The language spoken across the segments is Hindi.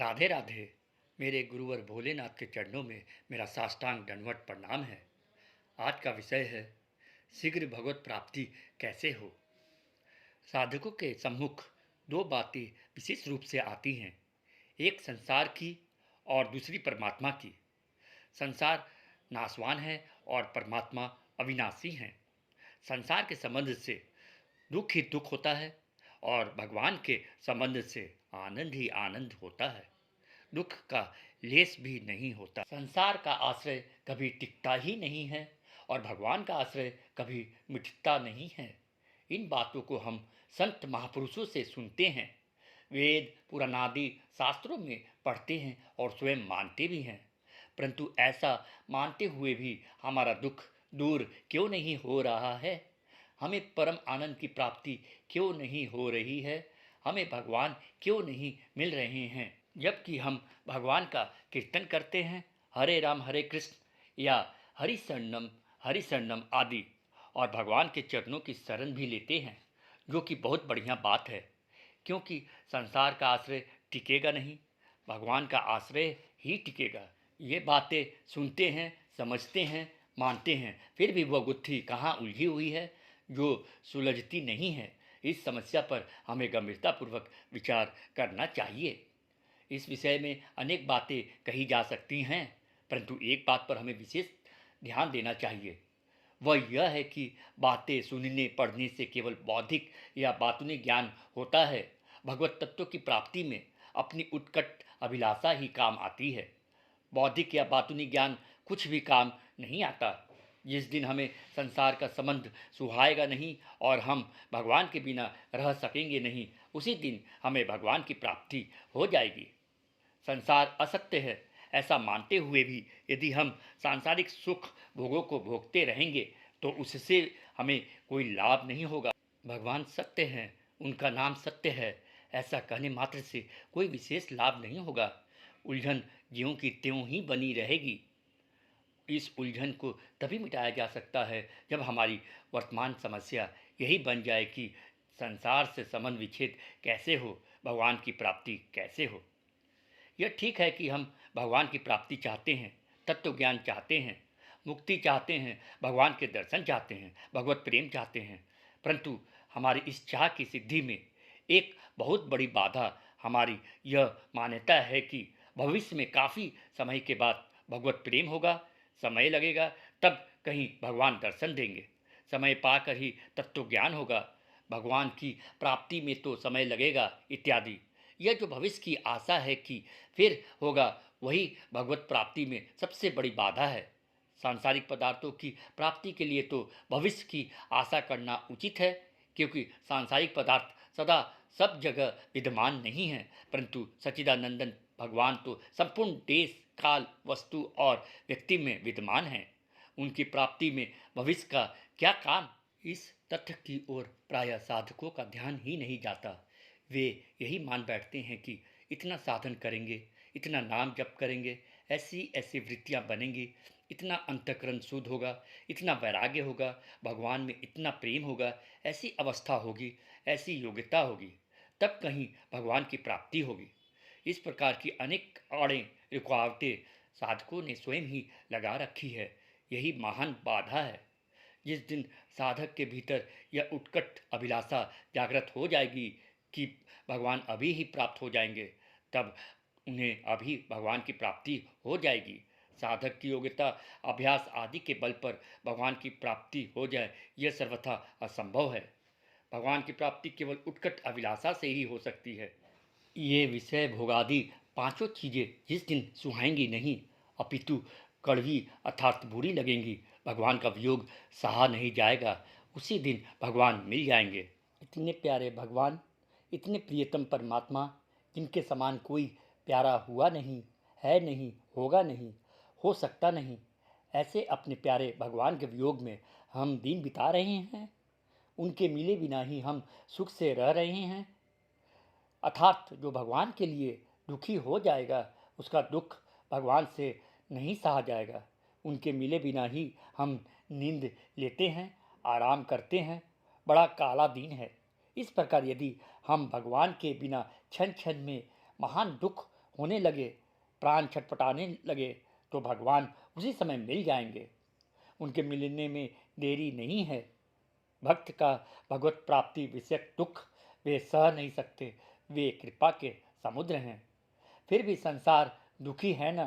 राधे राधे। मेरे गुरुवर भोलेनाथ के चरणों में मेरा साष्टांग दंडवत प्रणाम है। आज का विषय है शीघ्र भगवत प्राप्ति कैसे हो। साधकों के सम्मुख दो बातें विशेष रूप से आती हैं, एक संसार की और दूसरी परमात्मा की। संसार नाशवान है और परमात्मा अविनाशी है। संसार के संबंध से दुख ही दुख होता है और भगवान के संबंध से आनंद ही आनंद होता है। दुख का लेस भी नहीं होता। संसार का आश्रय कभी टिकता ही नहीं है और भगवान का आश्रय कभी मिटता नहीं है। इन बातों को हम संत महापुरुषों से सुनते हैं, वेद पुराणादि शास्त्रों में पढ़ते हैं और स्वयं मानते भी हैं। परंतु ऐसा मानते हुए भी हमारा दुख दूर क्यों नहीं हो रहा है? हमें परम आनंद की प्राप्ति क्यों नहीं हो रही है? हमें भगवान क्यों नहीं मिल रहे हैं? जबकि हम भगवान का कीर्तन करते हैं, हरे राम हरे कृष्ण या हरि शरणम आदि, और भगवान के चरणों की शरण भी लेते हैं, जो कि बहुत बढ़िया बात है। क्योंकि संसार का आश्रय टिकेगा नहीं, भगवान का आश्रय ही टिकेगा। ये बातें सुनते हैं, समझते हैं, मानते हैं, फिर भी वह गुत्थी कहाँ उलझी हुई है जो सुलझती नहीं है। इस समस्या पर हमें गंभीरतापूर्वक विचार करना चाहिए। इस विषय में अनेक बातें कही जा सकती हैं, परंतु एक बात पर हमें विशेष ध्यान देना चाहिए। वह यह है कि बातें सुनने पढ़ने से केवल बौद्धिक या बातूनी ज्ञान होता है। भगवत तत्व की प्राप्ति में अपनी उत्कट अभिलाषा ही काम आती है। बौद्धिक या बातूनी ज्ञान कुछ भी काम नहीं आता। जिस दिन हमें संसार का संबंध सुहाएगा नहीं और हम भगवान के बिना रह सकेंगे नहीं, उसी दिन हमें भगवान की प्राप्ति हो जाएगी। संसार असत्य है ऐसा मानते हुए भी यदि हम सांसारिक सुख भोगों को भोगते रहेंगे तो उससे हमें कोई लाभ नहीं होगा। भगवान सत्य हैं, उनका नाम सत्य है, ऐसा कहने मात्र से कोई विशेष लाभ नहीं होगा। उलझन ज्यों की त्यों ही बनी रहेगी। इस उलझन को तभी मिटाया जा सकता है जब हमारी वर्तमान समस्या यही बन जाए कि संसार से संबंध विच्छेद कैसे हो, भगवान की प्राप्ति कैसे हो। यह ठीक है कि हम भगवान की प्राप्ति चाहते हैं, तत्व ज्ञान चाहते हैं, मुक्ति चाहते हैं, भगवान के दर्शन चाहते हैं, भगवत प्रेम चाहते हैं, परंतु हमारी इस चाह की सिद्धि में एक बहुत बड़ी बाधा हमारी यह मान्यता है कि भविष्य में काफ़ी समय के बाद भगवत प्रेम होगा, समय लगेगा, तब कहीं भगवान दर्शन देंगे, समय पाकर ही तत्व ज्ञान होगा, भगवान की प्राप्ति में तो समय लगेगा इत्यादि। यह जो भविष्य की आशा है कि फिर होगा, वही भगवत प्राप्ति में सबसे बड़ी बाधा है। सांसारिक पदार्थों की प्राप्ति के लिए तो भविष्य की आशा करना उचित है, क्योंकि सांसारिक पदार्थ सदा सब जगह विद्यमान नहीं है, परंतु सच्चिदानंदन भगवान तो संपूर्ण देश काल वस्तु और व्यक्ति में विद्यमान हैं। उनकी प्राप्ति में भविष्य का क्या काम? इस तथ्य की ओर प्रायः साधकों का ध्यान ही नहीं जाता। वे यही मान बैठते हैं कि इतना साधन करेंगे, इतना नाम जप करेंगे, ऐसी ऐसी वृत्तियां बनेंगी, इतना अंतःकरण शुद्ध होगा, इतना वैराग्य होगा, भगवान में इतना प्रेम होगा, ऐसी अवस्था होगी, ऐसी योग्यता होगी, तब कहीं भगवान की प्राप्ति होगी। इस प्रकार की अनेक आड़ें रुकावटें साधकों ने स्वयं ही लगा रखी है। यही महान बाधा है। जिस दिन साधक के भीतर यह उत्कट अभिलाषा जागृत हो जाएगी कि भगवान अभी ही प्राप्त हो जाएंगे, तब उन्हें अभी भगवान की प्राप्ति हो जाएगी। साधक की योग्यता अभ्यास आदि के बल पर भगवान की प्राप्ति हो जाए, यह सर्वथा असंभव है। भगवान की प्राप्ति केवल उत्कट अभिलाषा से ही हो सकती है। ये विषय भोगादि पांचों चीज़ें जिस दिन सुहाएंगी नहीं, अपितु कड़वी अर्थात बुरी लगेंगी, भगवान का वियोग सहा नहीं जाएगा, उसी दिन भगवान मिल जाएंगे। इतने प्यारे भगवान, इतने प्रियतम परमात्मा, जिनके समान कोई प्यारा हुआ नहीं, है नहीं, होगा नहीं, हो सकता नहीं, ऐसे अपने प्यारे भगवान के वियोग में हम दिन बिता रहे हैं। उनके मिले बिना ही हम सुख से रह रहे हैं। अर्थात जो भगवान के लिए दुखी हो जाएगा, उसका दुख भगवान से नहीं सहा जाएगा। उनके मिले बिना ही हम नींद लेते हैं, आराम करते हैं, बड़ा काला दिन है। इस प्रकार यदि हम भगवान के बिना क्षण क्षण में महान दुख होने लगे, प्राण छटपटाने लगे, तो भगवान उसी समय मिल जाएंगे। उनके मिलने में देरी नहीं है। भक्त का भगवत प्राप्ति विषयक दुख वे सह नहीं सकते, वे कृपा के समुद्र हैं। फिर भी संसार दुखी है ना।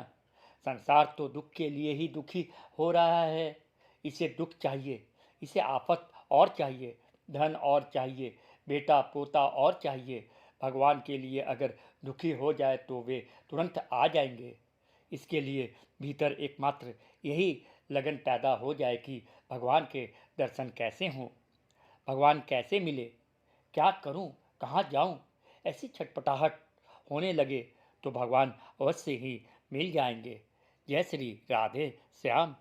संसार तो दुख के लिए ही दुखी हो रहा है। इसे दुख चाहिए, इसे आफत और चाहिए, धन और चाहिए, बेटा पोता और चाहिए। भगवान के लिए अगर दुखी हो जाए तो वे तुरंत आ जाएंगे। इसके लिए भीतर एकमात्र यही लगन पैदा हो जाए कि भगवान के दर्शन कैसे हों, भगवान कैसे मिले, क्या करूं, कहाँ जाऊं, ऐसी छटपटाहट होने लगे तो भगवान अवश्य ही मिल जाएंगे। जय श्री राधे श्याम।